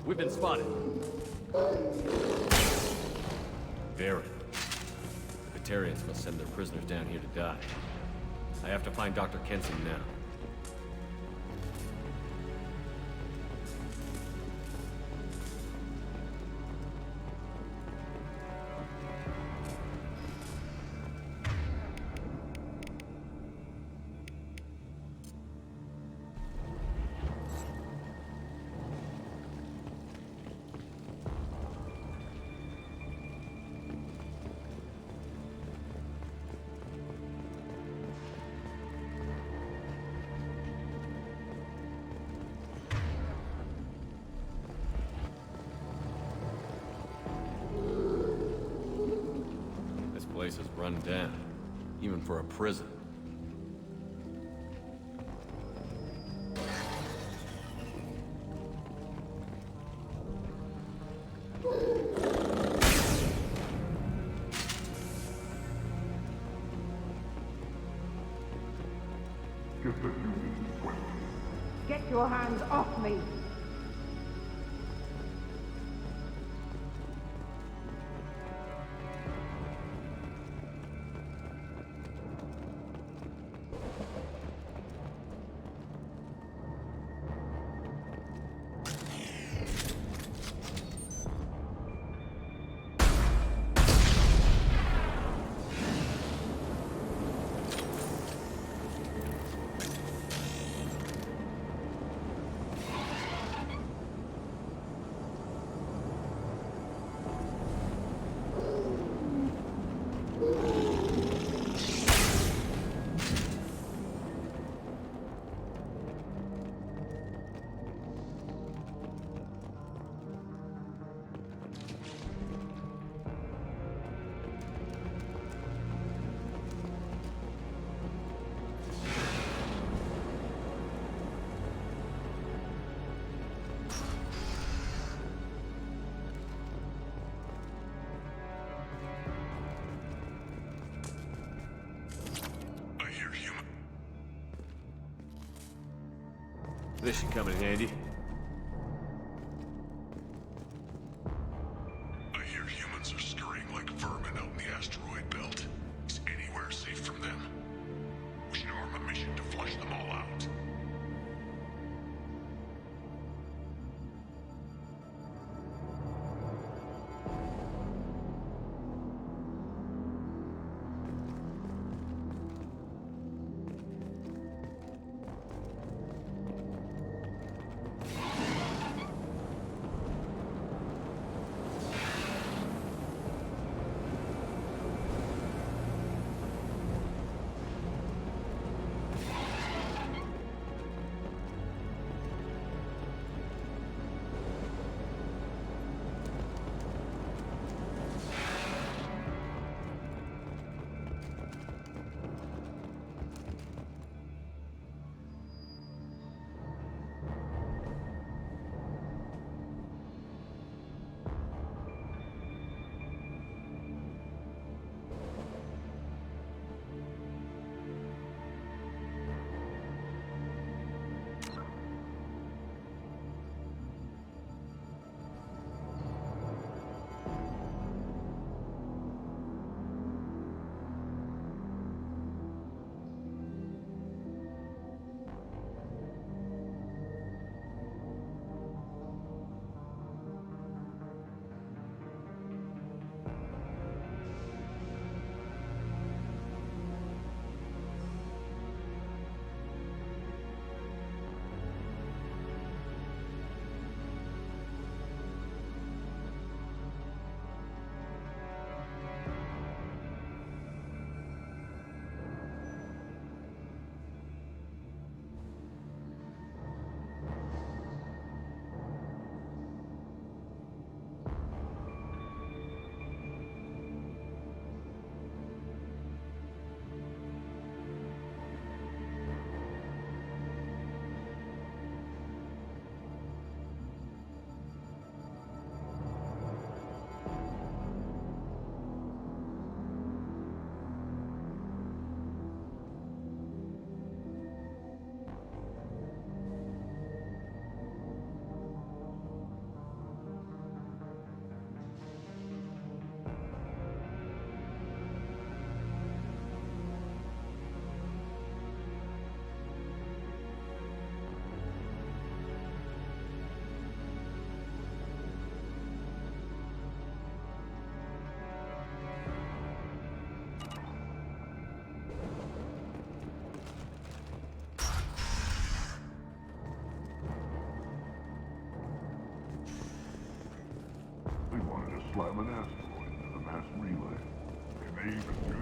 We've been spotted. Baron. The Batarians must send their prisoners down here to die. I have to find Dr. Kenson now. This place is run down, even for a prison. Get your hands off me! This should come in handy. I hear humans are scurrying like vermin out in the asteroid belt. Is anywhere safe from them? We should arm a mission to flush them all out.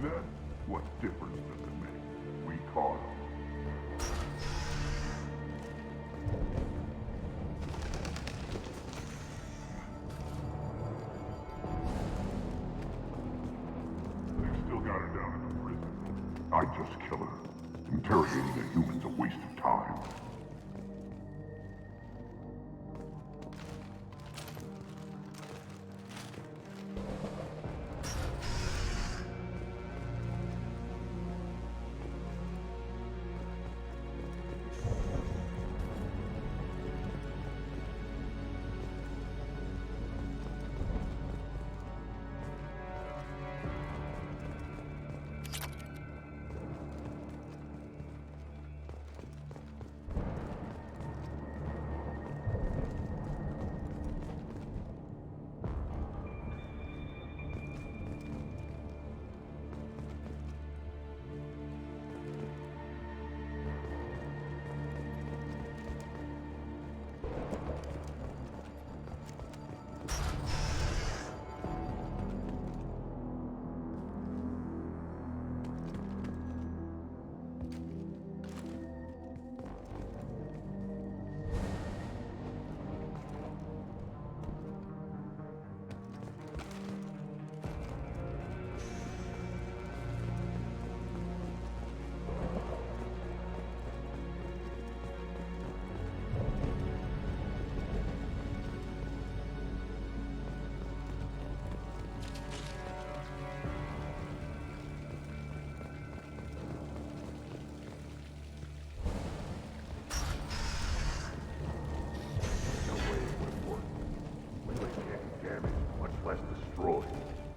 that? What difference does it make? We caught him. They've still got her down in the prison. I'd just kill her. Interrogating a human's a waste of time.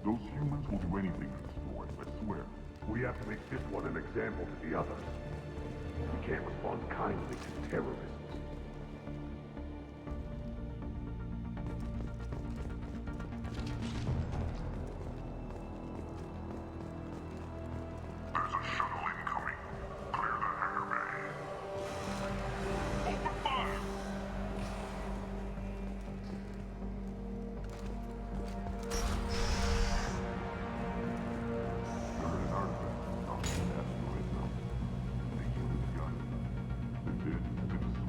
Those humans will do anything to destroy us, I swear. We have to make this one an example to the others. We can't respond kindly to terrorists. There's a shuttle incoming. Clear the hangar bay. Open fire! They're an artifact. Not an asteroid, though. The humans got it. They did. They just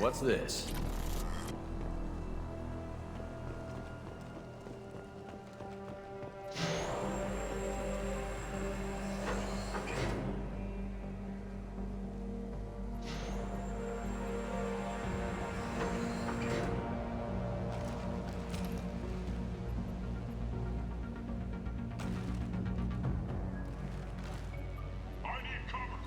What's this? I need cover.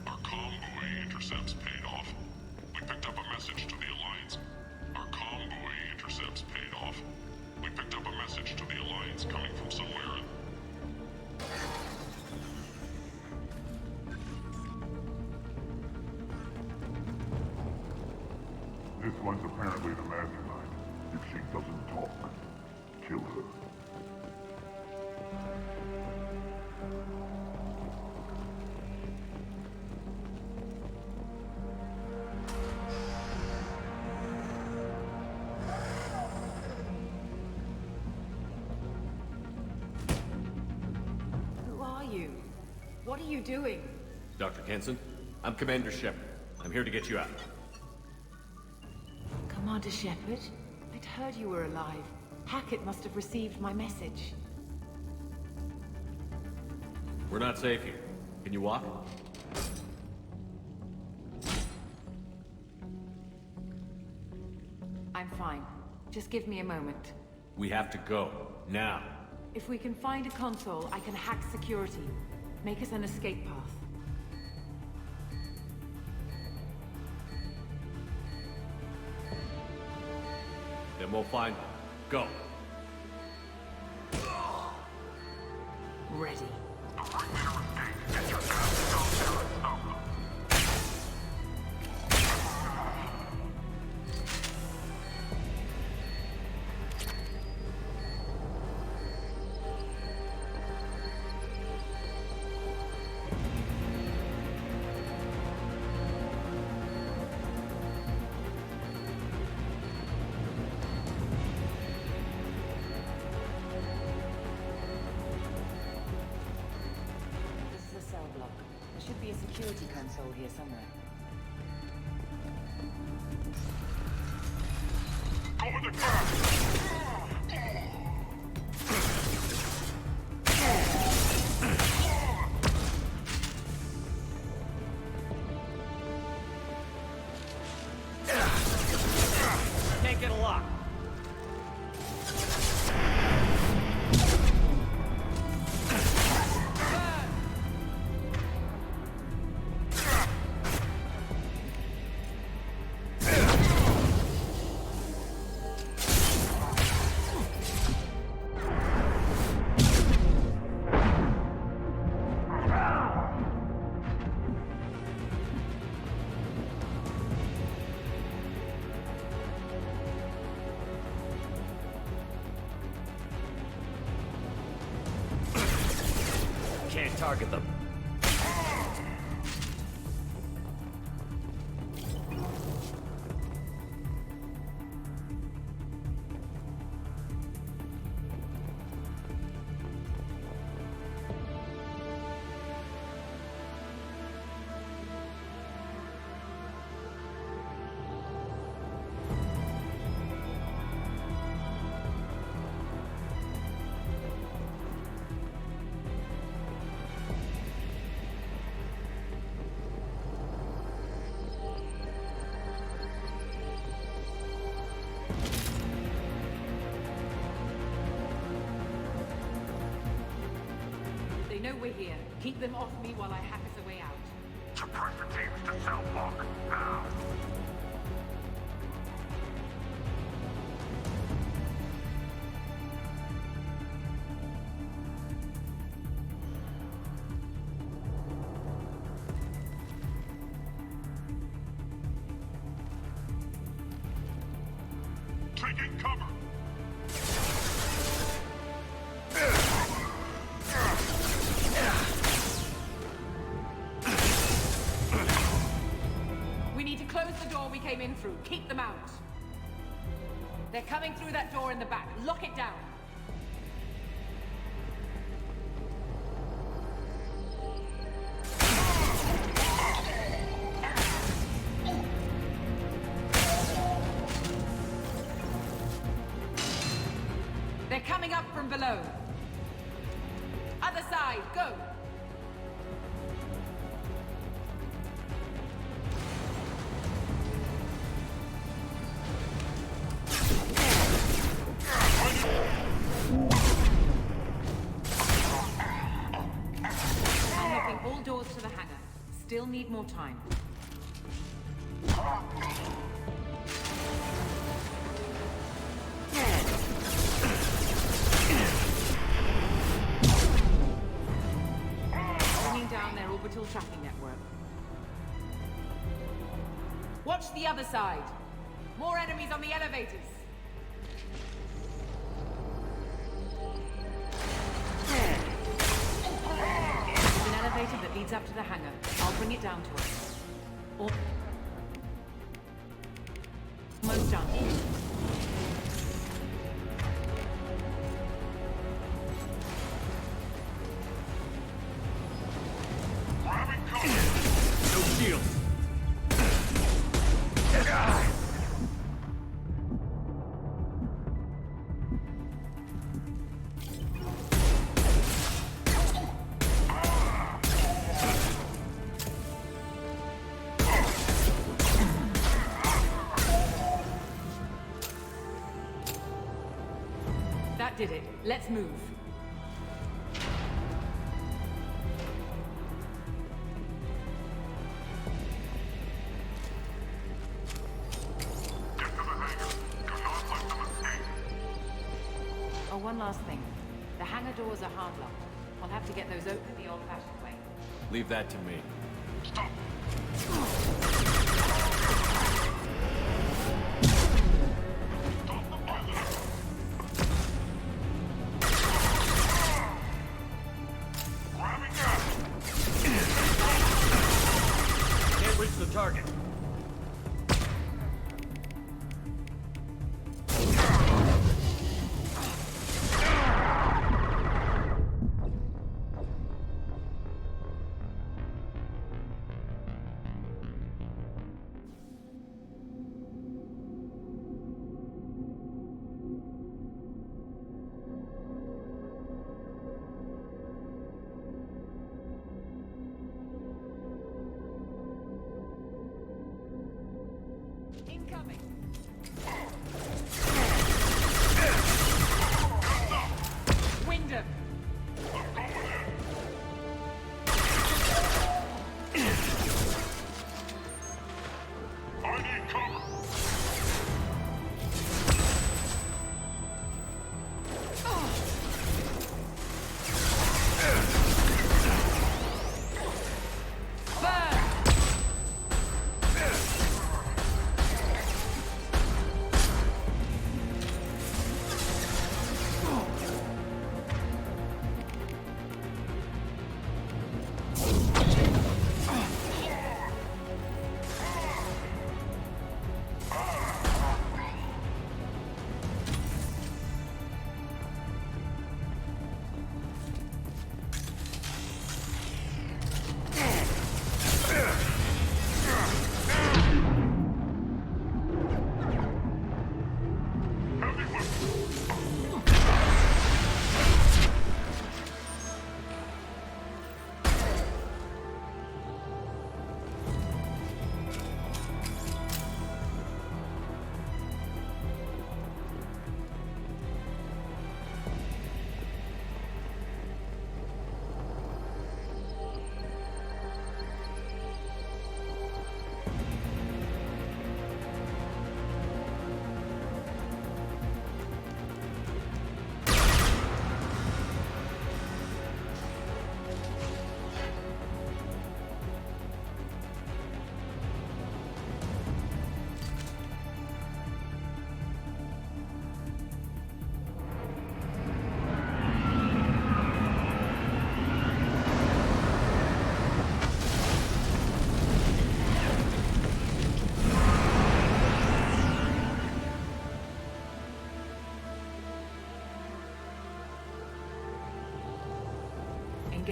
Our convoy intercepts paid off. We picked up a message to the Alliance. Our convoy intercepts paid off. We picked up a message to the Alliance coming from somewhere. This one's apparently the mastermind. If she doesn't talk, kill her. Who are you? What are you doing? Dr. Kenson, I'm Commander Shepard. I'm here to get you out. Commander Shepard? I'd heard you were alive. Hackett must have received my message. We're not safe here. Can you walk? I'm fine. Just give me a moment. We have to go. Now. If we can find a console, I can hack security. Make us an escape path. Then we'll find them. Go. Ready. This is a cell block. There should be a security console here somewhere. Over the car! Can't get a lock. Can't target them. They know we're here. Keep them off me while I hack us a way out. Suppress the teams to cell block, now. Taking cover! came in through. Keep them out. They're coming through that door in the back. Lock it down. They're coming up from below. Other side, go! Unlocking all doors to the hangar. Still need more time. Bringing down their orbital tracking network. Watch the other side. More enemies on the elevators. There's an elevator that leads up to the hangar. I'll bring it down to us. Almost done. No shields. That did it. Let's move. Get to the hangar. Do not let them escape. Oh, one last thing. The hangar doors are hard locked. I'll have to get those open the old-fashioned way. Leave that to me. Stop. Stop the pilot. Grabbing gun. Can't reach the target.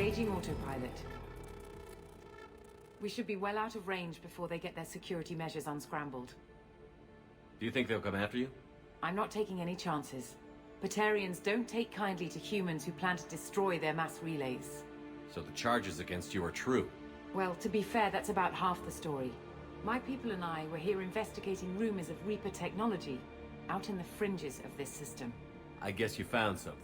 Engaging autopilot. We should be well out of range before they get their security measures unscrambled. Do you think they'll come after you? I'm not taking any chances. Batarians don't take kindly to humans who plan to destroy their mass relays. So the charges against you are true. Well, to be fair, that's about half the story. My people and I were here investigating rumors of Reaper technology out in the fringes of this system. I guess you found something.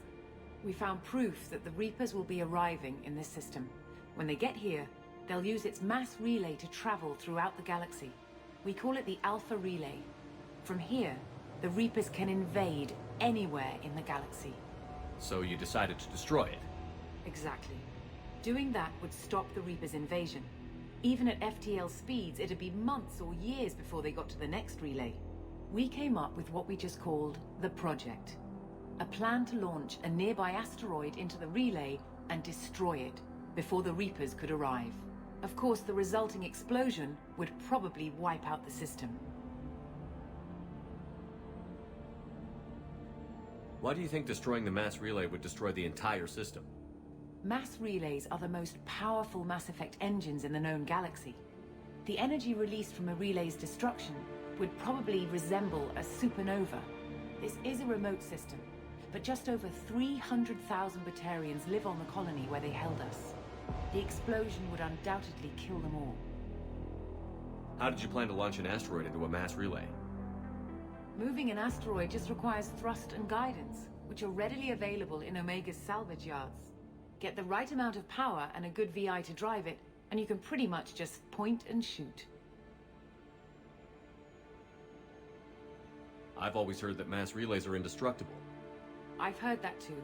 We found proof that the Reapers will be arriving in this system. When they get here, they'll use its mass relay to travel throughout the galaxy. We call it the Alpha Relay. From here, the Reapers can invade anywhere in the galaxy. So you decided to destroy it? Exactly. Doing that would stop the Reapers' invasion. Even at FTL speeds, it'd be months or years before they got to the next relay. We came up with what we just called the Project. A plan to launch a nearby asteroid into the relay and destroy it before the Reapers could arrive. Of course, the resulting explosion would probably wipe out the system. Why do you think destroying the mass relay would destroy the entire system? Mass relays are the most powerful Mass Effect engines in the known galaxy. The energy released from a relay's destruction would probably resemble a supernova. This is a remote system, but just over 300,000 Batarians live on the colony where they held us. The explosion would undoubtedly kill them all. How did you plan to launch an asteroid into a mass relay? Moving an asteroid just requires thrust and guidance, which are readily available in Omega's salvage yards. Get the right amount of power and a good VI to drive it, and you can pretty much just point and shoot. I've always heard that mass relays are indestructible. I've heard that too,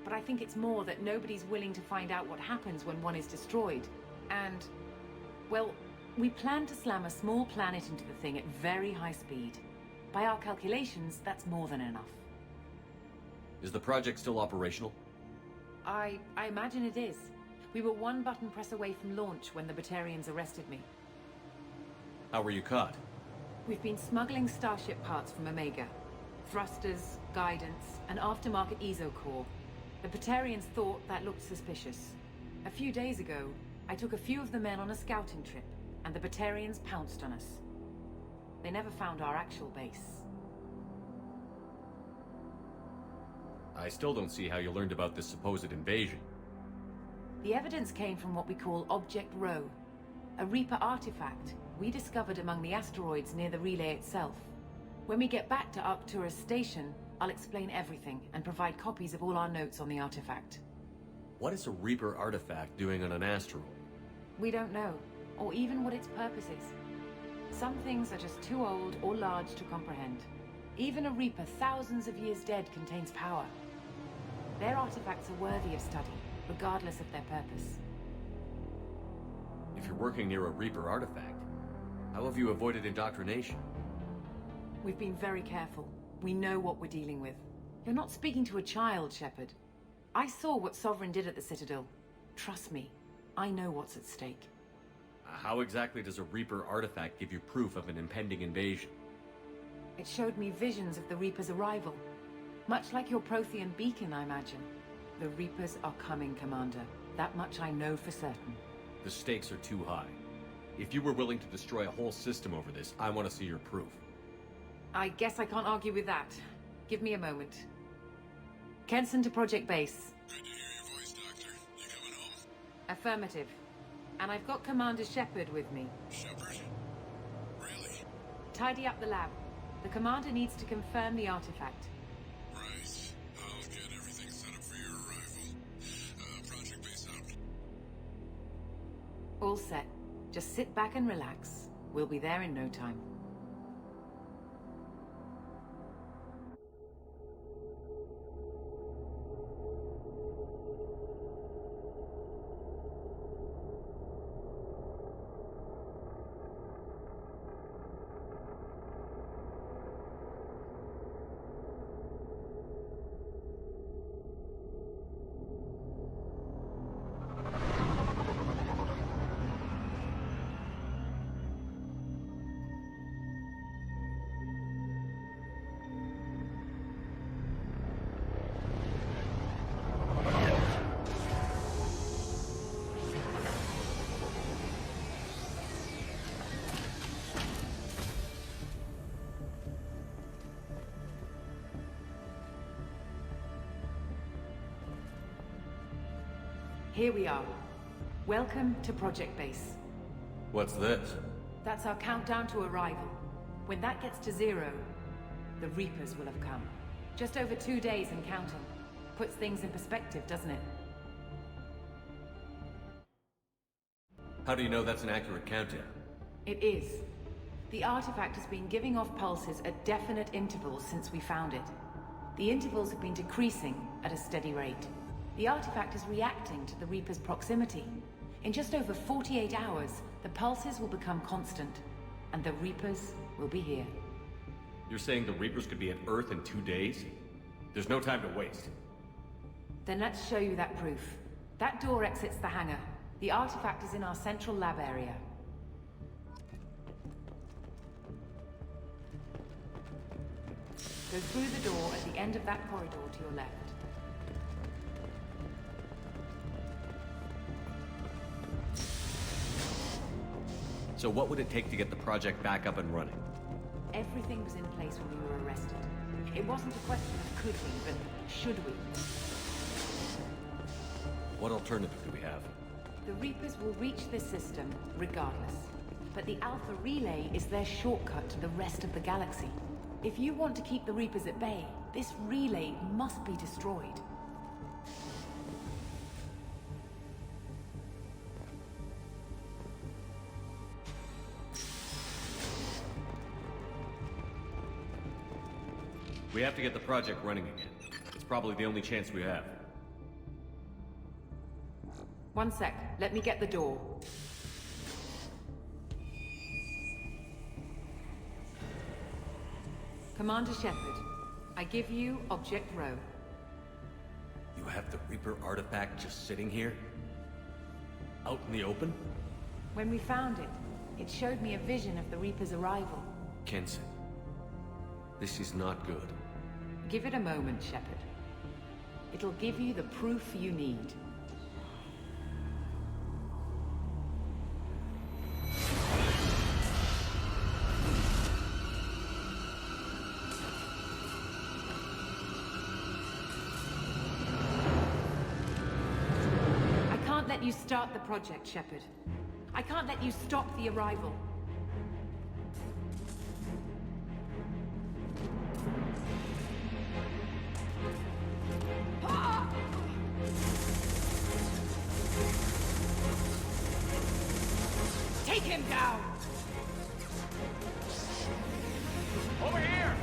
but I think it's more that nobody's willing to find out what happens when one is destroyed. And, well, we plan to slam a small planet into the thing at very high speed. By our calculations, that's more than enough. Is the project still operational? I imagine it is. We were one button press away from launch when the Batarians arrested me. How were you caught? We've been smuggling Starship parts from Omega. Thrusters, guidance, and aftermarket ESO core. The Batarians thought that looked suspicious. A few days ago, I took a few of the men on a scouting trip, and the Batarians pounced on us. They never found our actual base. I still don't see how you learned about this supposed invasion. The evidence came from what we call Object Rho, a Reaper artifact we discovered among the asteroids near the relay itself. When we get back to Arcturus Station, I'll explain everything and provide copies of all our notes on the artifact. What is a Reaper artifact doing on an asteroid? We don't know, or even what its purpose is. Some things are just too old or large to comprehend. Even a Reaper thousands of years dead contains power. Their artifacts are worthy of study, regardless of their purpose. If you're working near a Reaper artifact, how have you avoided indoctrination? We've been very careful. We know what we're dealing with. You're not speaking to a child, Shepard. I saw what Sovereign did at the Citadel. Trust me, I know what's at stake. How exactly does a Reaper artifact give you proof of an impending invasion? It showed me visions of the Reaper's arrival. Much like your Prothean beacon, I imagine. The Reapers are coming, Commander. That much I know for certain. The stakes are too high. If you were willing to destroy a whole system over this, I want to see your proof. I guess I can't argue with that. Give me a moment. Kenson to Project Base. Good to hear your voice, Doctor. You coming home? Affirmative. And I've got Commander Shepard with me. Shepard? Really? Tidy up the lab. The Commander needs to confirm the artifact. Right. I'll get everything set up for your arrival. Project Base out. All set. Just sit back and relax. We'll be there in no time. Here we are. Welcome to Project Base. What's this? That's our countdown to arrival. When that gets to 0, the Reapers will have come. Just over 2 days and counting. Puts things in perspective, doesn't it? How do you know that's an accurate countdown? It is. The artifact has been giving off pulses at definite intervals since we found it. The intervals have been decreasing at a steady rate. The artifact is reacting to the Reaper's proximity. In just over 48 hours, the pulses will become constant, and the Reapers will be here. You're saying the Reapers could be at Earth in 2 days? There's no time to waste. Then let's show you that proof. That door exits the hangar. The artifact is in our central lab area. Go through the door at the end of that corridor to your left. So what would it take to get the project back up and running? Everything was in place when we were arrested. It wasn't a question of could we, but should we. What alternative do we have? The Reapers will reach this system regardless. But the Alpha Relay is their shortcut to the rest of the galaxy. If you want to keep the Reapers at bay, this relay must be destroyed. We have to get the project running again. It's probably the only chance we have. One sec. Let me get the door. Commander Shepard, I give you Object Rho. You have the Reaper artifact just sitting here? Out in the open? When we found it, it showed me a vision of the Reaper's arrival. Kenson, this is not good. Give it a moment, Shepard. It'll give you the proof you need. I can't let you start the project, Shepard. I can't let you stop the arrival. Take him down! Over here!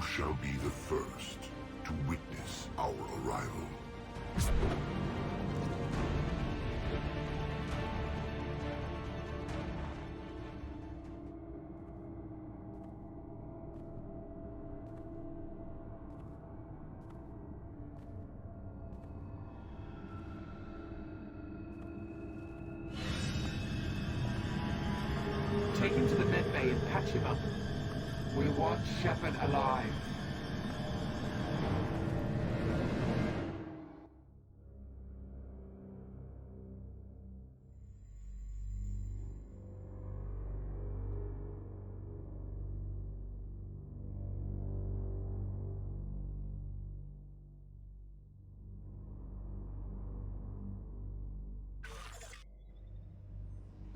shall be the first to witness our arrival. Take him to the med bay and patch him up. We want Shepard alive.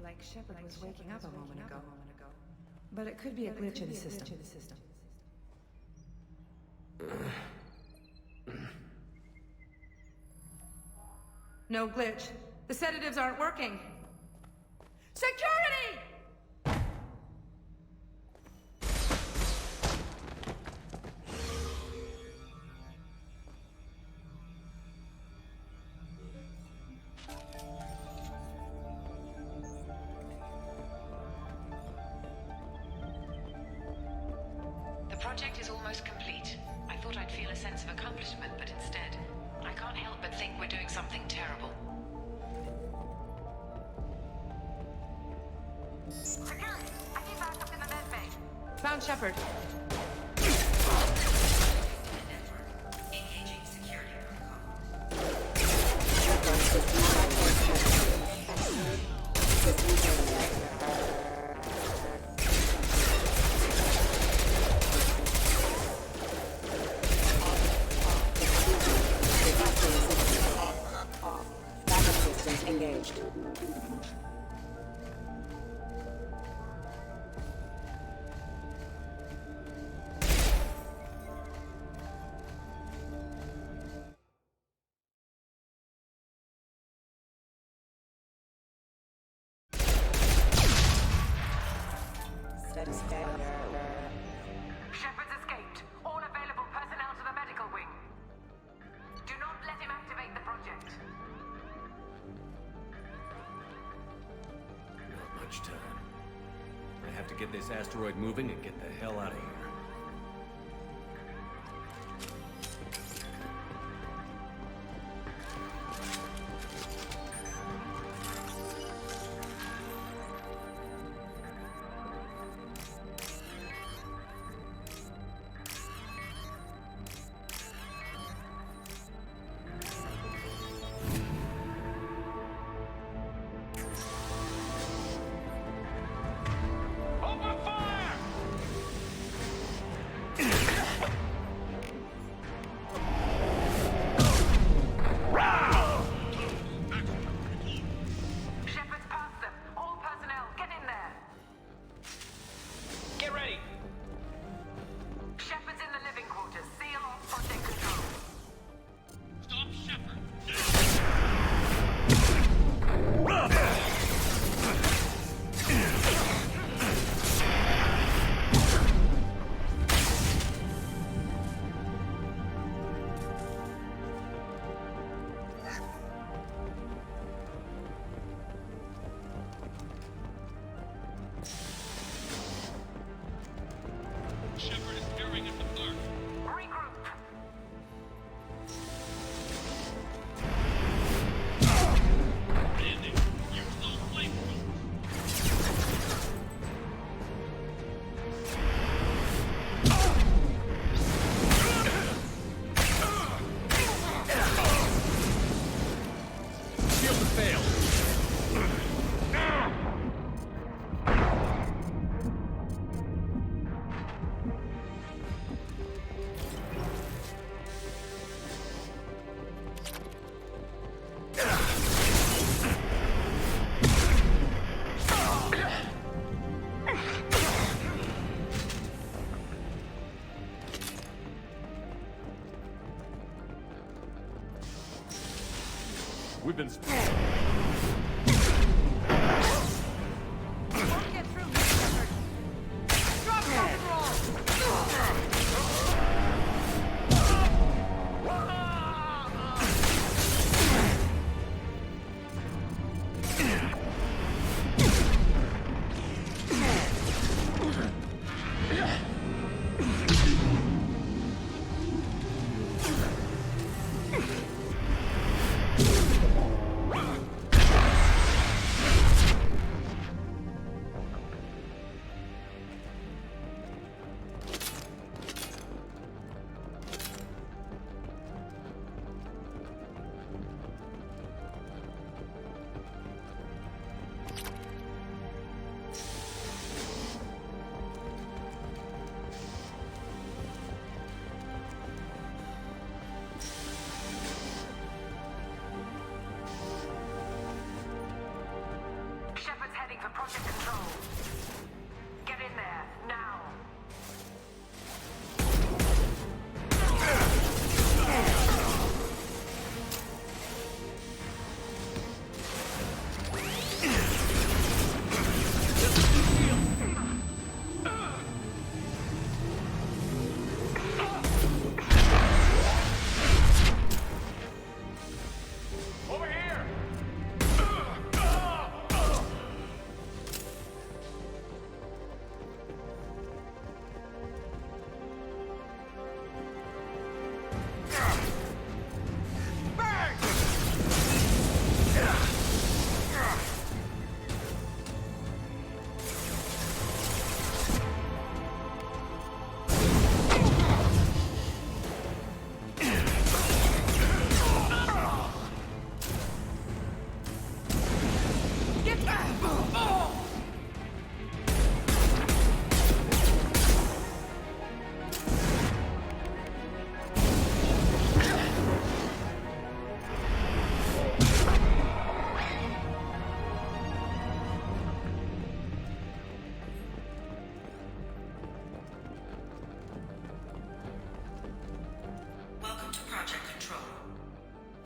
Like Shepard was waking up a moment ago. But it could be a glitch in the system. No glitch. The sedatives aren't working. Security! The project is almost complete. I thought I'd feel a sense of accomplishment, but instead, I can't help but think we're doing something terrible. Security! I need backup in the med bay. Found Shepard. Engaging security protocol. Backup systems engaged. Status failure. Shepard's escaped. All available personnel to the medical wing. Do not let him activate the project. Not much time. I have to get this asteroid moving and get the hell out of here. Open fire! Shepard's past them. All personnel, get in there. Get ready! Shepard's in the living quarters. Seal off project control. Stop Shepard! Shepard is tearing at the park. Regroup. Randy, use those flamethrowers. Shield has failed. We've been... Won't get through, Shepard. Drop, rock and roll.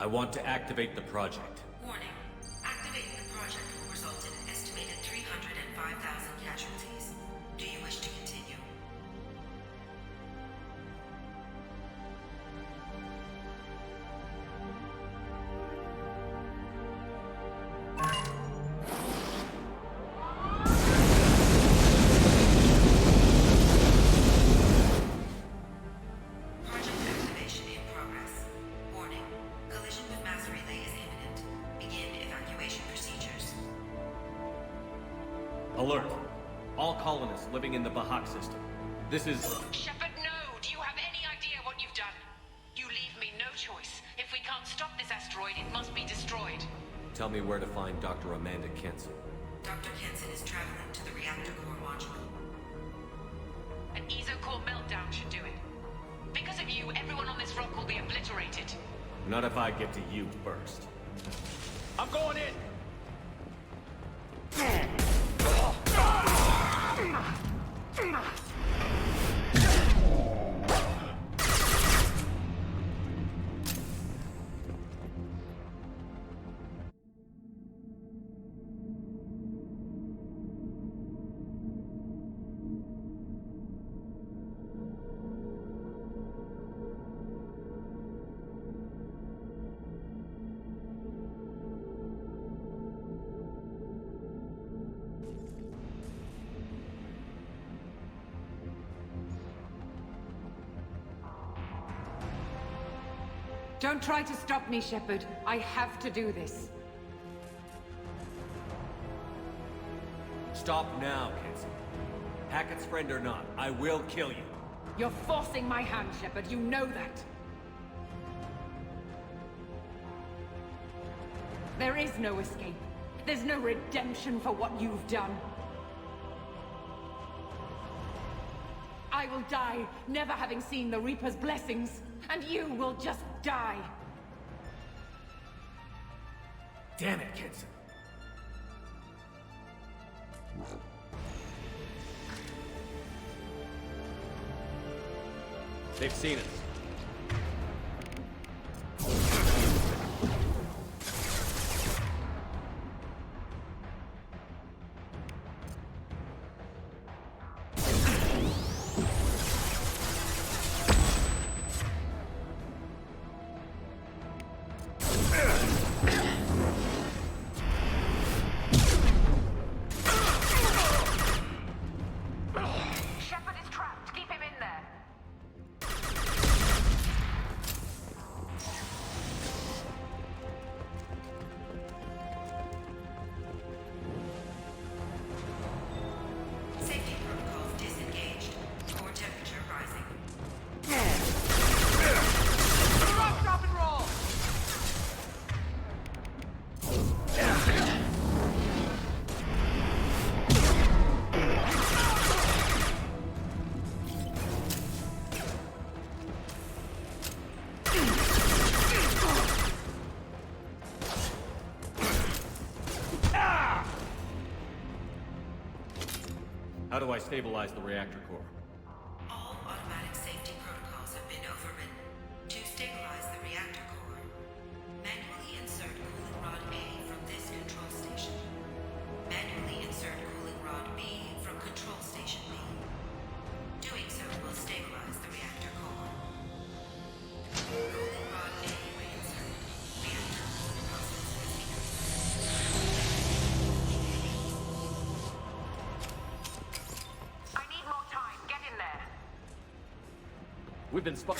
I want to activate the project. Warning. Activating the project will result in an estimated 305,000 casualties. Do you wish to continue? Project activation in progress. Warning. Collision with mass relay is imminent. Begin evacuation procedures. Alert! All colonists living in the Bahak system. This is... Shepard, no! Do you have any idea what you've done? You leave me no choice. If we can't stop this asteroid, it must be destroyed. Tell me where to find Dr. Amanda Kenson. Dr. Kenson is traveling to the reactor core module. An ESO-core meltdown should do it. Because of you, everyone on this rock will be obliterated. Not if I get to you first. I'm going in! Don't try to stop me, Shepard. I have to do this. Stop now, Kenson. Hackett's friend or not, I will kill you. You're forcing my hand, Shepard. You know that. There is no escape. There's no redemption for what you've done. I will die, never having seen the Reaper's blessings, and you will just die. Damn it, Kenson. They've seen us. Shepard is trapped. Keep him in there. Safety protocols disengaged. Core temperature rising. Rock, drop, and roll! How do I stabilize the reactor core? All automatic safety protocols have been overridden. To stabilize the reactor core, manually insert cooling rod A from this control station. Manually insert cooling rod B from control station B. Doing so will stabilize the reactor core. Cooling rod A reinserted. Reactor cooling process has begun. I need more time. Get in there. We've been spot.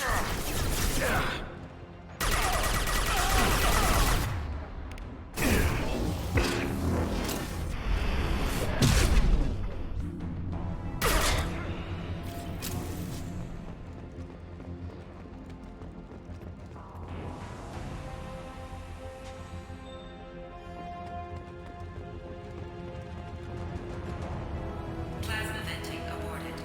Plasma venting aborted.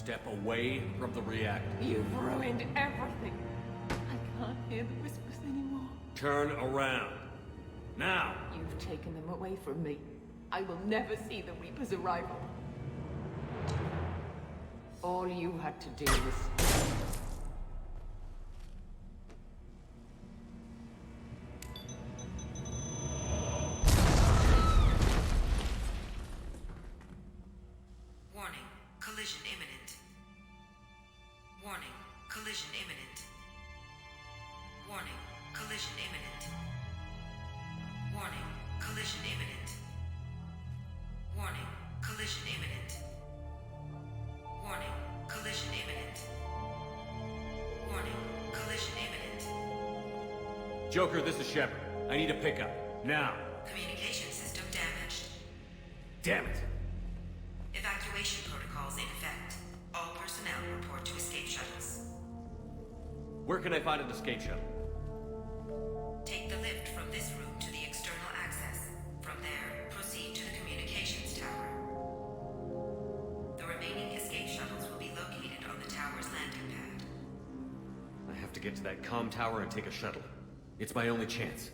step away from the reactor. You've ruined everything. I can't hear the whispers anymore. Turn around. Now! You've taken them away from me. I will never see the Reaper's arrival. All you had to do was... Warning, collision imminent. Warning, collision imminent. Warning, collision imminent. Warning, collision imminent. Warning, collision imminent. Warning, collision imminent. Warning, collision imminent. Joker, this is Shepard. I need a pickup. Now! Communication system damaged. Damn it! Evacuation protocols in effect. All personnel report to escape shuttles. Where can I find an escape shuttle? Take the lift from this room to the external access. From there, proceed to the communications tower. The remaining escape shuttles will be located on the tower's landing pad. I have to get to that comm tower and take a shuttle. It's my only chance.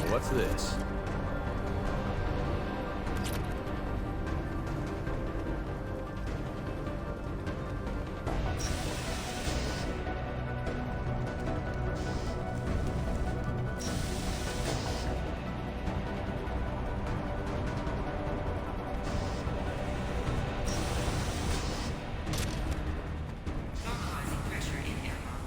What's this? Normalizing pressure in airlock.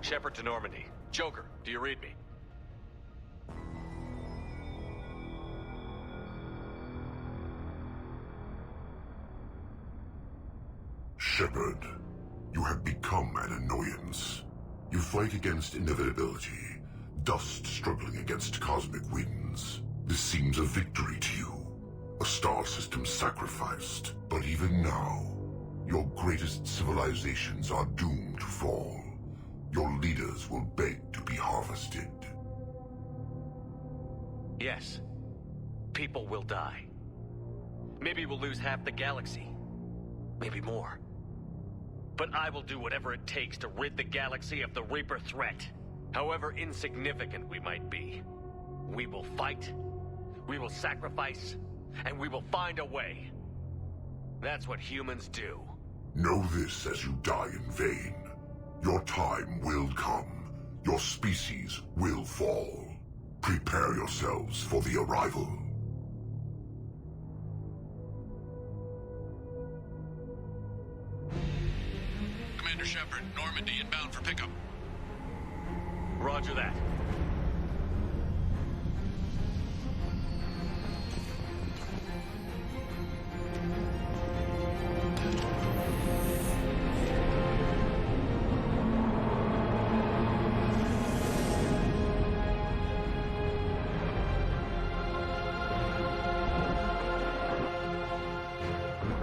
Shepard to Normandy. Joker, do you read me? Shepard, you have become an annoyance. You fight against inevitability, dust struggling against cosmic winds. This seems a victory to you, a star system sacrificed. But even now, your greatest civilizations are doomed to fall. Your leaders will beg to be harvested. Yes. People will die. Maybe we'll lose half the galaxy. Maybe more. But I will do whatever it takes to rid the galaxy of the Reaper threat. However insignificant we might be. We will fight, we will sacrifice, and we will find a way. That's what humans do. Know this as you die in vain. Your time will come. Your species will fall. Prepare yourselves for the arrival. Commander Shepard, Normandy inbound for pickup. Roger that.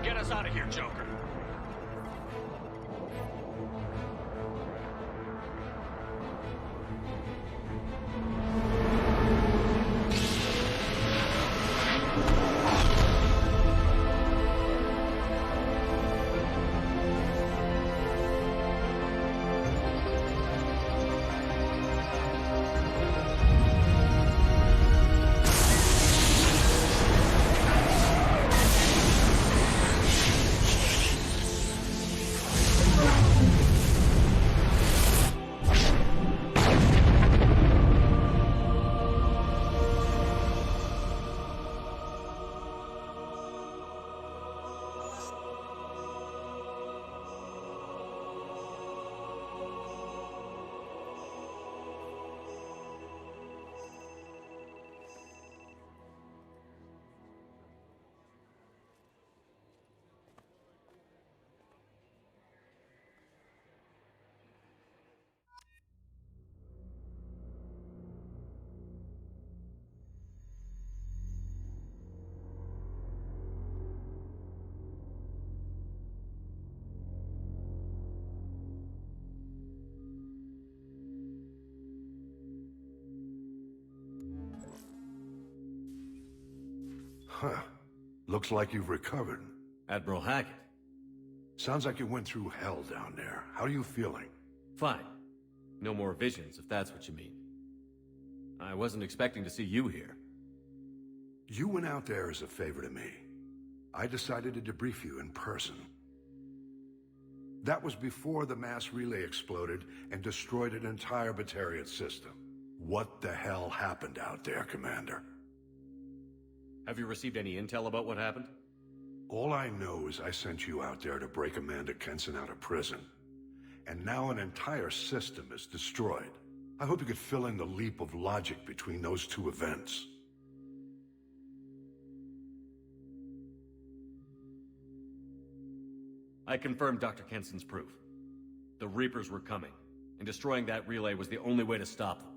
Get us out of here, Joker. Huh. Looks like you've recovered. Admiral Hackett. Sounds like you went through hell down there. How are you feeling? Fine. No more visions, if that's what you mean. I wasn't expecting to see you here. You went out there as a favor to me. I decided to debrief you in person. That was before the mass relay exploded and destroyed an entire Batarian system. What the hell happened out there, Commander? Have you received any intel about what happened? All I know is I sent you out there to break Amanda Kenson out of prison. And now an entire system is destroyed. I hope you could fill in the leap of logic between those two events. I confirmed Dr. Kenson's proof. The Reapers were coming, and destroying that relay was the only way to stop them.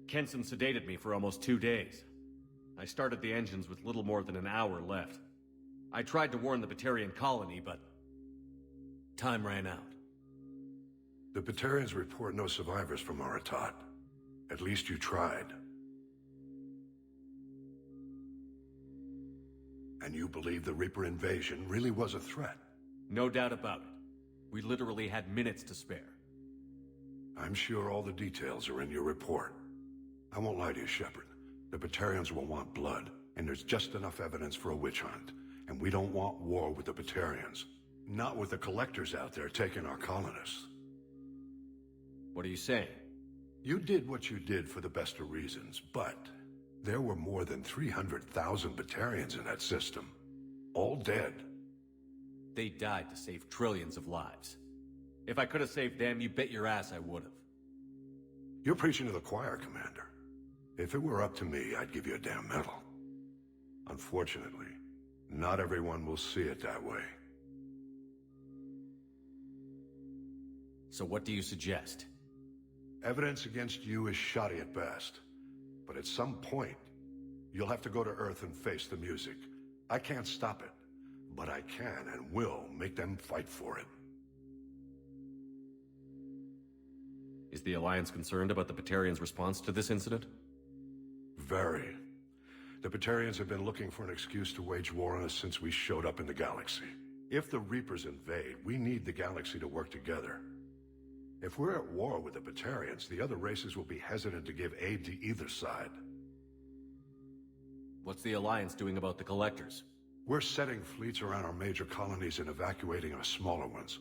Kenson sedated me for almost 2 days. I started the engines with little more than an hour left. I tried to warn the Batarian colony, but time ran out. The Batarians report no survivors from Aratat. At least you tried. And you believe the Reaper invasion really was a threat? No doubt about it. We literally had minutes to spare. I'm sure all the details are in your report. I won't lie to you, Shepard. The Batarians will want blood, and there's just enough evidence for a witch hunt. And we don't want war with the Batarians. Not with the collectors out there taking our colonists. What are you saying? You did what you did for the best of reasons, but there were more than 300,000 Batarians in that system. All dead. They died to save trillions of lives. If I could have saved them, you bet your ass I would have. You're preaching to the choir, Commander. If it were up to me, I'd give you a damn medal. Unfortunately, not everyone will see it that way. So what do you suggest? Evidence against you is shoddy at best. But at some point, you'll have to go to Earth and face the music. I can't stop it, but I can and will make them fight for it. Is the Alliance concerned about the Batarians' response to this incident? Very. The Batarians have been looking for an excuse to wage war on us since we showed up in the galaxy. If the Reapers invade, we need the galaxy to work together. If we're at war with the Batarians, the other races will be hesitant to give aid to either side. What's the Alliance doing about the Collectors? We're setting fleets around our major colonies and evacuating our smaller ones.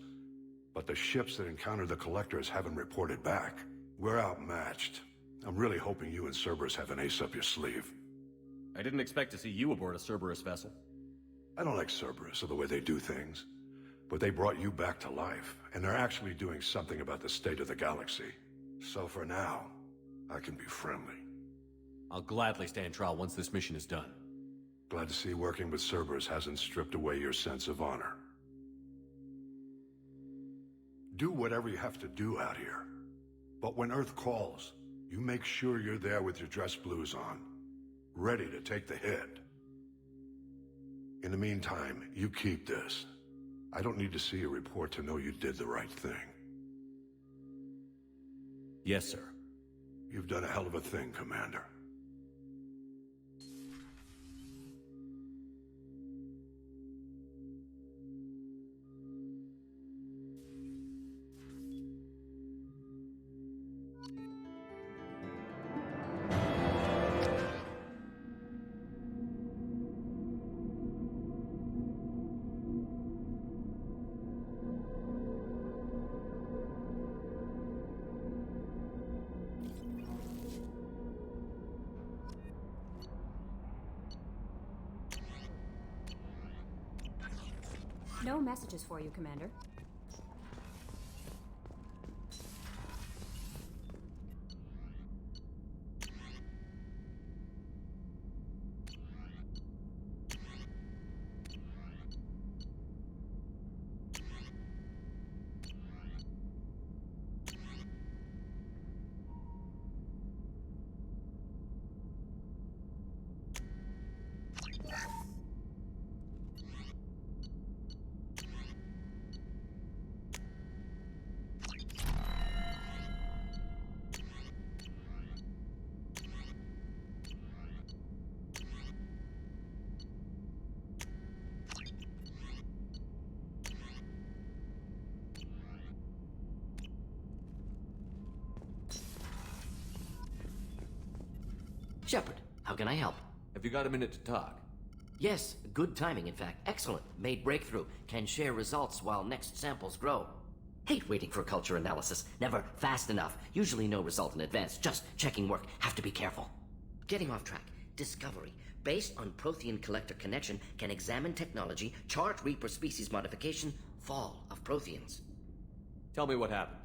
But the ships that encountered the Collectors haven't reported back. We're outmatched. I'm really hoping you and Cerberus have an ace up your sleeve. I didn't expect to see you aboard a Cerberus vessel. I don't like Cerberus or the way they do things. But they brought you back to life, and they're actually doing something about the state of the galaxy. So for now, I can be friendly. I'll gladly stand trial once this mission is done. Glad to see working with Cerberus hasn't stripped away your sense of honor. Do whatever you have to do out here. But when Earth calls, you make sure you're there with your dress blues on, ready to take the hit. In the meantime, you keep this. I don't need to see a report to know you did the right thing. Yes, sir. You've done a hell of a thing, Commander. No messages for you, Commander. Shepard, how can I help? Have you got a minute to talk? Yes, good timing, in fact. Excellent. Made breakthrough. Can share results while next samples grow. Hate waiting for culture analysis. Never fast enough. Usually no result in advance. Just checking work. Have to be careful. Getting off track. Discovery. Based on Prothean collector connection, can examine technology, chart Reaper species modification, fall of Protheans. Tell me what happened.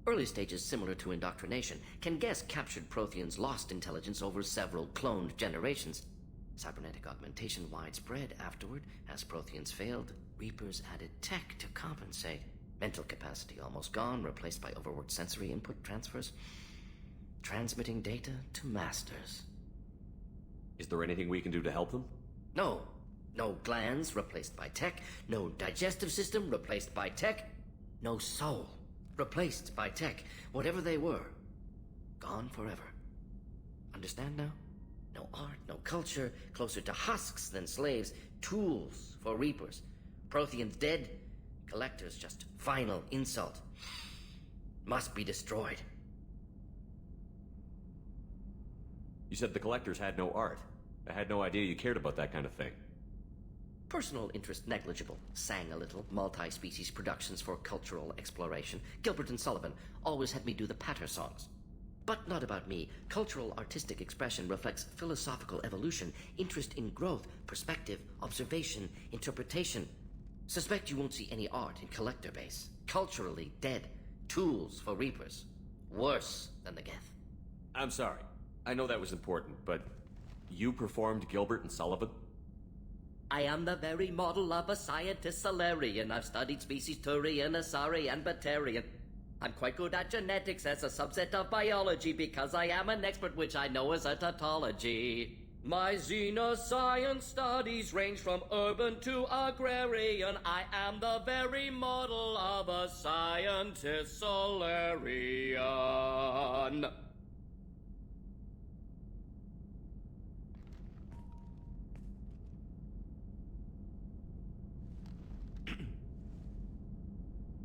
Early stages similar to indoctrination. Can guess captured Protheans lost intelligence over several cloned generations. Cybernetic augmentation widespread afterward. As Protheans failed, Reapers added tech to compensate. Mental capacity almost gone, replaced by overworked sensory input transfers. Transmitting data to masters. Is there anything we can do to help them? No. No glands replaced by tech. No digestive system replaced by tech. No soul replaced by tech. Whatever they were, gone forever. Understand now? No art, no culture, closer to husks than slaves, tools for Reapers. Protheans dead, Collectors just final insult. Must be destroyed. You said the Collectors had no art. I had no idea you cared about that kind of thing. Personal interest negligible. Sang a little. Multi-species productions for cultural exploration. Gilbert and Sullivan always had me do the patter songs. But not about me. Cultural artistic expression reflects philosophical evolution, interest in growth, perspective, observation, interpretation. Suspect you won't see any art in Collector Base. Culturally dead. Tools for Reapers. Worse than the Geth. I'm sorry. I know that was important, but you performed Gilbert and Sullivan? I am the very model of a scientist Solarian. I've studied species Turian, Asari, and Batarian. I'm quite good at genetics as a subset of biology because I am an expert, which I know is a tautology. My xenoscience studies range from urban to agrarian. I am the very model of a scientist Solarian.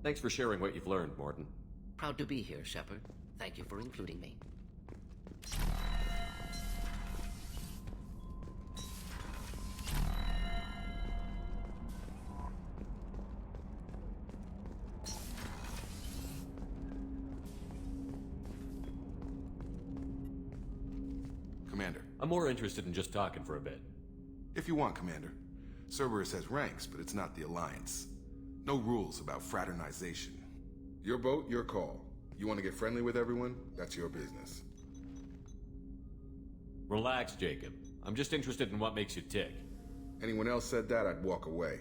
Thanks for sharing what you've learned, Morton. Proud to be here, Shepard. Thank you for including me. Commander. I'm more interested in just talking for a bit. If you want, Commander. Cerberus has ranks, but it's not the Alliance. No rules about fraternization. Your boat, your call. You want to get friendly with everyone? That's your business. Relax, Jacob. I'm just interested in what makes you tick. Anyone else said that, I'd walk away.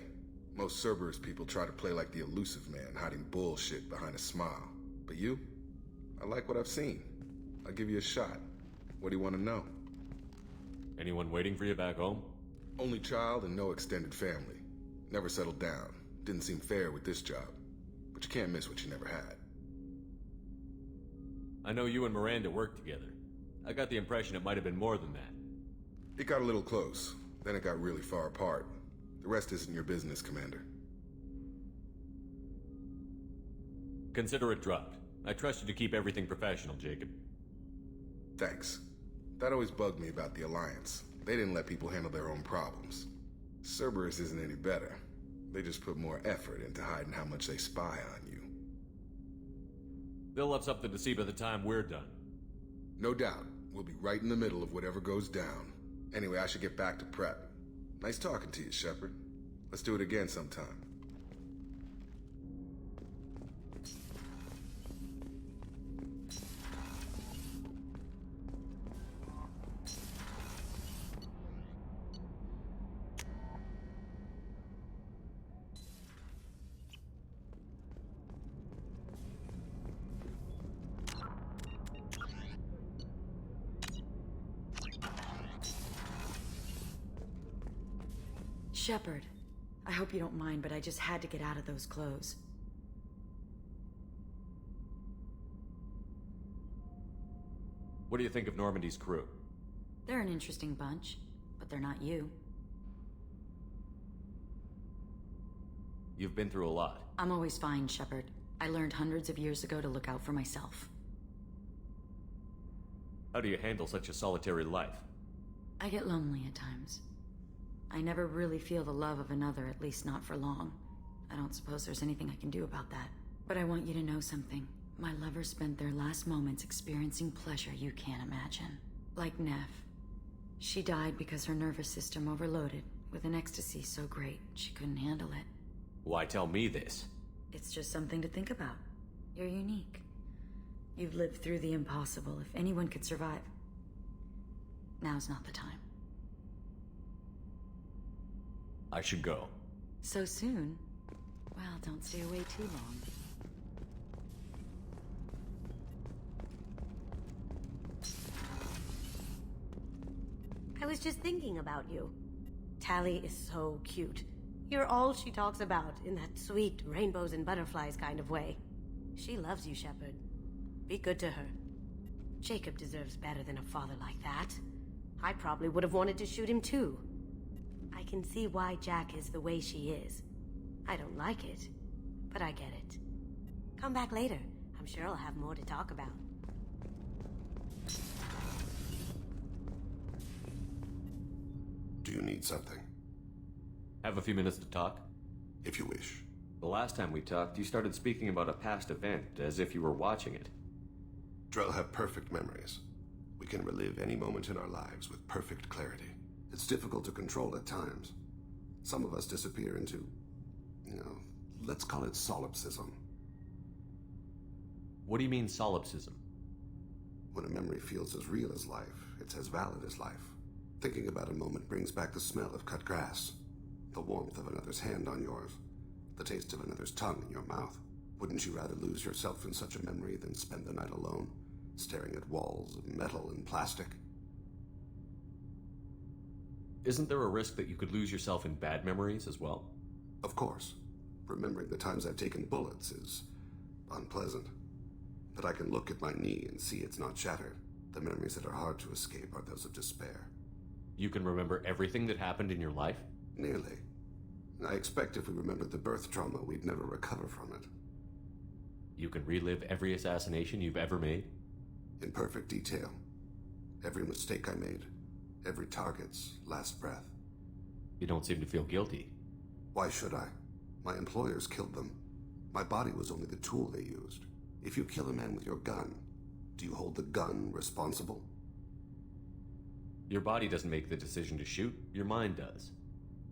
Most Cerberus people try to play like the elusive man, hiding bullshit behind a smile. But you? I like what I've seen. I'll give you a shot. What do you want to know? Anyone waiting for you back home? Only child and no extended family. Never settled down. Didn't seem fair with this job. But you can't miss what you never had. I know you and Miranda worked together. I got the impression it might have been more than that. It got a little close. Then it got really far apart. The rest isn't your business, Commander. Consider it dropped. I trust you to keep everything professional, Jacob. Thanks. That always bugged me about the Alliance. They didn't let people handle their own problems. Cerberus isn't any better. They just put more effort into hiding how much they spy on you. They'll have something to see by the time we're done. No doubt. We'll be right in the middle of whatever goes down. Anyway, I should get back to prep. Nice talking to you, Shepard. Let's do it again sometime. Shepard, I hope you don't mind, but I just had to get out of those clothes. What do you think of Normandy's crew? They're an interesting bunch, but they're not you. You've been through a lot. I'm always fine, Shepard. I learned hundreds of years ago to look out for myself. How do you handle such a solitary life? I get lonely at times. I never really feel the love of another, at least not for long. I don't suppose there's anything I can do about that. But I want you to know something. My lovers spent their last moments experiencing pleasure you can't imagine. Like Neff. She died because her nervous system overloaded, with an ecstasy so great she couldn't handle it. Why tell me this? It's just something to think about. You're unique. You've lived through the impossible. If anyone could survive, now's not the time. I should go. So soon? Well, don't stay away too long. I was just thinking about you. Tali is so cute. You're all she talks about in that sweet rainbows and butterflies kind of way. She loves you, Shepard. Be good to her. Jacob deserves better than a father like that. I probably would have wanted to shoot him too. I can see why Jack is the way she is. I don't like it, but I get it. Come back later. I'm sure I'll have more to talk about. Do you need something? Have a few minutes to talk? If you wish. The last time we talked, you started speaking about a past event, as if you were watching it. Drell have perfect memories. We can relive any moment in our lives with perfect clarity. It's difficult to control at times. Some of us disappear into You know, let's call it solipsism. What do you mean, solipsism? When a memory feels as real as life, it's as valid as life. Thinking about a moment brings back the smell of cut grass, the warmth of another's hand on yours, the taste of another's tongue in your mouth. Wouldn't you rather lose yourself in such a memory than spend the night alone, staring at walls of metal and plastic? Isn't there a risk that you could lose yourself in bad memories as well? Of course. Remembering the times I've taken bullets is unpleasant. But I can look at my knee and see it's not shattered. The memories that are hard to escape are those of despair. You can remember everything that happened in your life? Nearly. I expect if we remembered the birth trauma, we'd never recover from it. You can relive every assassination you've ever made? In perfect detail. Every mistake I made. Every target's last breath. You don't seem to feel guilty. Why should I? My employers killed them. My body was only the tool they used. If you kill a man with your gun, do you hold the gun responsible? Your body doesn't make the decision to shoot, your mind does.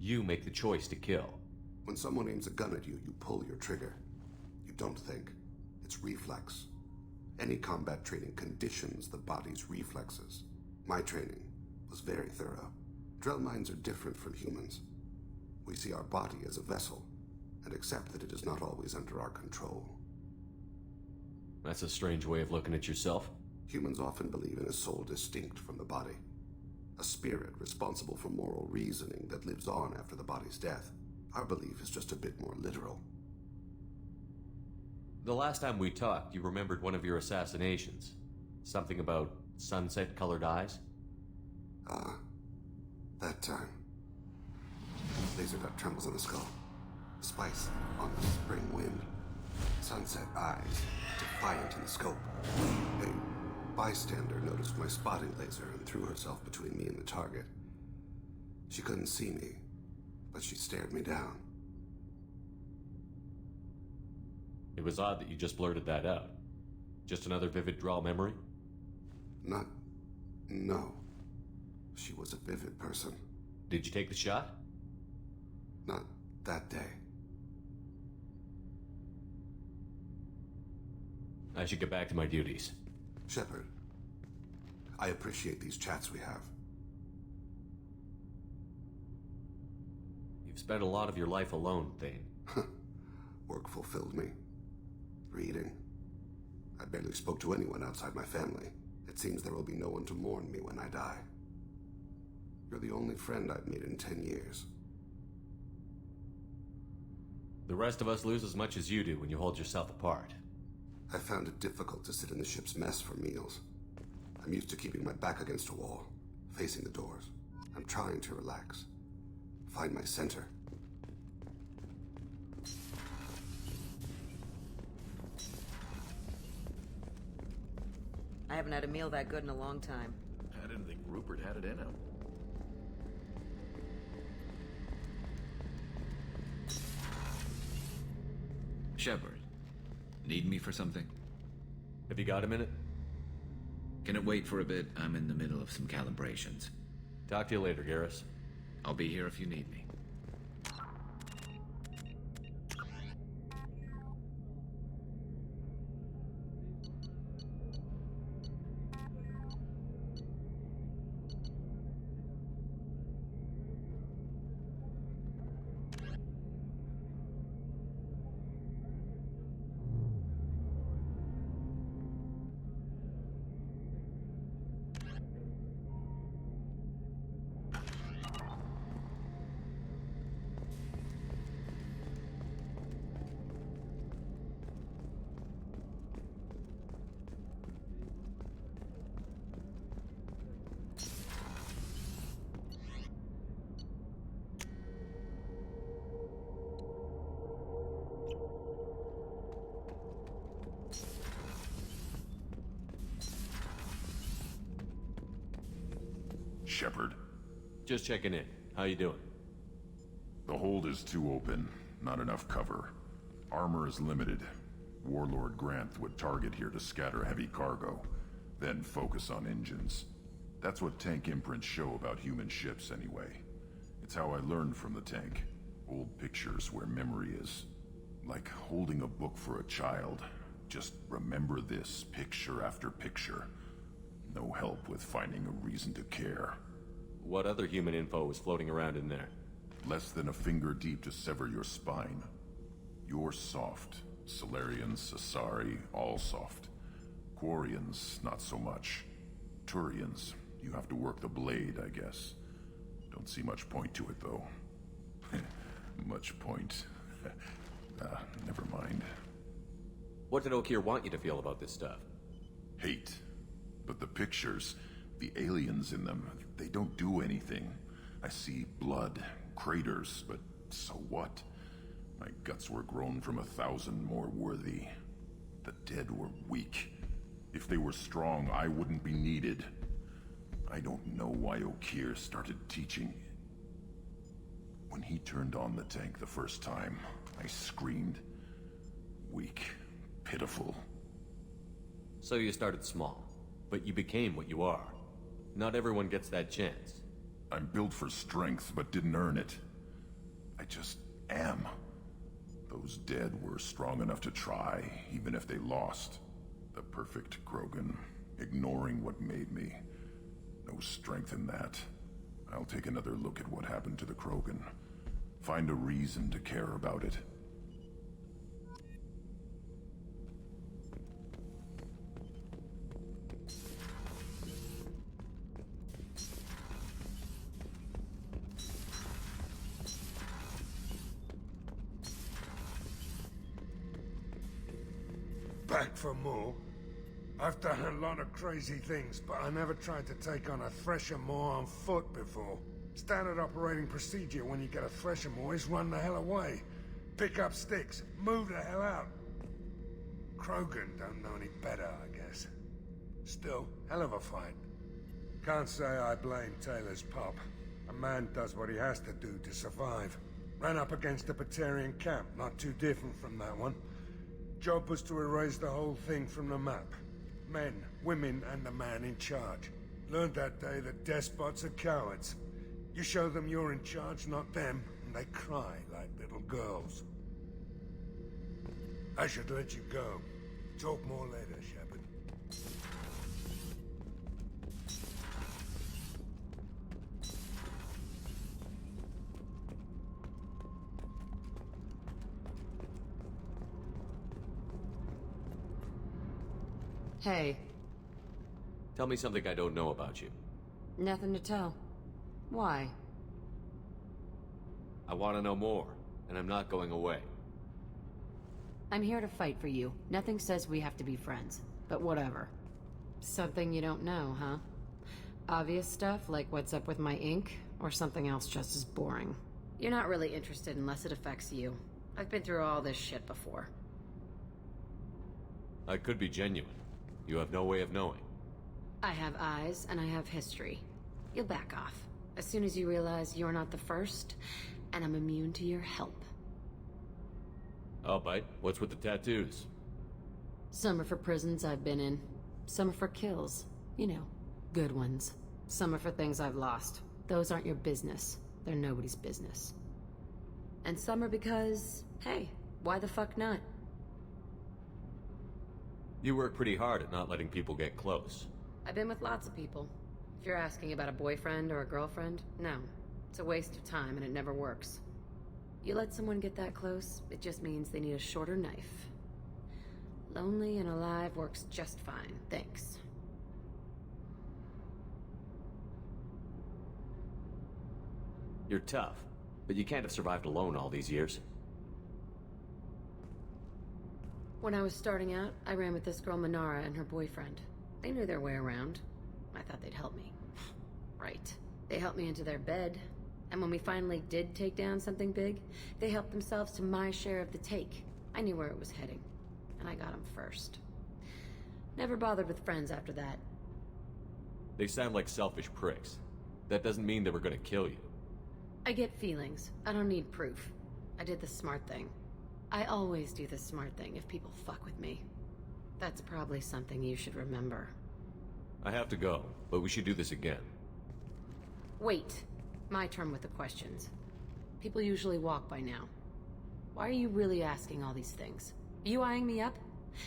You make the choice to kill. When someone aims a gun at you, you pull your trigger. You don't think. It's reflex. Any combat training conditions the body's reflexes. My training was very thorough. Drell minds are different from humans. We see our body as a vessel, and accept that it is not always under our control. That's a strange way of looking at yourself. Humans often believe in a soul distinct from the body. A spirit responsible for moral reasoning that lives on after the body's death. Our belief is just a bit more literal. The last time we talked, you remembered one of your assassinations. Something about sunset-colored eyes? That time. Laser dot trembles in the skull. Spice on the spring wind. Sunset eyes, defiant in the scope. A bystander noticed my spotting laser and threw herself between me and the target. She couldn't see me, but she stared me down. It was odd that you just blurted that out. Just another vivid Drell memory? No. She was a vivid person. Did you take the shot? Not that day. I should get back to my duties. Shepard, I appreciate these chats we have. You've spent a lot of your life alone, Thane. Work fulfilled me. Reading. I barely spoke to anyone outside my family. It seems there will be no one to mourn me when I die. You're the only friend I've made in 10 years. The rest of us lose as much as you do when you hold yourself apart. I found it difficult to sit in the ship's mess for meals. I'm used to keeping my back against a wall, facing the doors. I'm trying to relax. Find my center. I haven't had a meal that good in a long time. I didn't think Rupert had it in him. Shepard, need me for something? Have you got a minute? Can it wait for a bit? I'm in the middle of some calibrations. Talk to you later, Garrus. I'll be here if you need me. Shepard. Just checking in. How you doing? The hold is too open. Not enough cover. Armor is limited. Warlord Granth would target here to scatter heavy cargo, then focus on engines. That's what tank imprints show about human ships anyway. It's how I learned from the tank. Old pictures where memory is. Like holding a book for a child. Just remember this, picture after picture. No help with finding a reason to care. What other human info was floating around in there? Less than a finger deep to sever your spine. You're soft. Salarians, Asari, all soft. Quarians, not so much. Turians, you have to work the blade, I guess. Don't see much point to it, though. Much point. Never mind. What did Okeer want you to feel about this stuff? Hate. But the pictures, the aliens in them, they don't do anything. I see blood, craters, but so what? My guts were grown from 1,000 more worthy. The dead were weak. If they were strong, I wouldn't be needed. I don't know why Okeer started teaching. When he turned on the tank the first time, I screamed. Weak, pitiful. So you started small, but you became what you are. Not everyone gets that chance. I'm built for strength, but didn't earn it. I just am. Those dead were strong enough to try, even if they lost. The perfect Krogan, ignoring what made me. No strength in that. I'll take another look at what happened to the Krogan. Find a reason to care about it. Back for more? I've done a lot of crazy things, but I never tried to take on a Thresher Maw on foot before. Standard operating procedure when you get a Thresher Maw is run the hell away. Pick up sticks, move the hell out. Krogan don't know any better, I guess. Still, hell of a fight. Can't say I blame Taylor's pop. A man does what he has to do to survive. Ran up against a Batarian camp, not too different from that one. Job was to erase the whole thing from the map. Men, women, and the man in charge. Learned that day that despots are cowards. You show them you're in charge, not them, and they cry like little girls. I should let you go. Talk more later, Shepard. Hey. Tell me something I don't know about you. Nothing to tell. Why? I want to know more, and I'm not going away. I'm here to fight for you. Nothing says we have to be friends, but whatever. Something you don't know, huh? Obvious stuff like what's up with my ink, or something else just as boring? You're not really interested unless it affects you. I've been through all this shit before. I could be genuine. You have no way of knowing. I have eyes, and I have history. You'll back off. As soon as you realize you're not the first, and I'm immune to your help. I'll bite. What's with the tattoos? Some are for prisons I've been in. Some are for kills. You know, good ones. Some are for things I've lost. Those aren't your business. They're nobody's business. And some are because, hey, why the fuck not? You work pretty hard at not letting people get close. I've been with lots of people. If you're asking about a boyfriend or a girlfriend, no. It's a waste of time and it never works. You let someone get that close, it just means they need a shorter knife. Lonely and alive works just fine, thanks. You're tough, but you can't have survived alone all these years. When I was starting out, I ran with this girl Minara and her boyfriend. They knew their way around. I thought they'd help me. Right. They helped me into their bed. And when we finally did take down something big, they helped themselves to my share of the take. I knew where it was heading. And I got them first. Never bothered with friends after that. They sound like selfish pricks. That doesn't mean they were gonna kill you. I get feelings. I don't need proof. I did the smart thing. I always do the smart thing if people fuck with me. That's probably something you should remember. I have to go, but we should do this again. Wait. My turn with the questions. People usually walk by now. Why are you really asking all these things? Are you eyeing me up?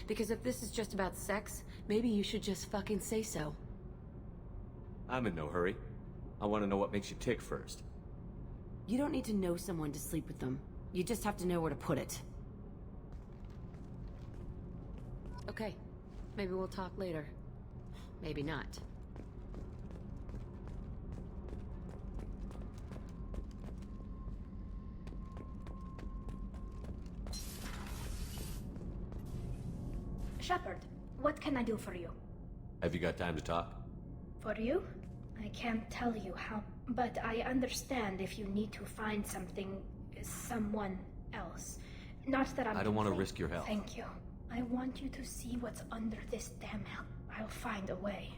Because if this is just about sex, maybe you should just fucking say so. I'm in no hurry. I want to know what makes you tick first. You don't need to know someone to sleep with them. You just have to know where to put it. Okay, maybe we'll talk later. Maybe not. Shepard, what can I do for you? Have you got time to talk? For you? I can't tell you how, but I understand if you need to find someone else. Not that I don't want to risk your health. Thank you. I want you to see what's under this damn help. I'll find a way.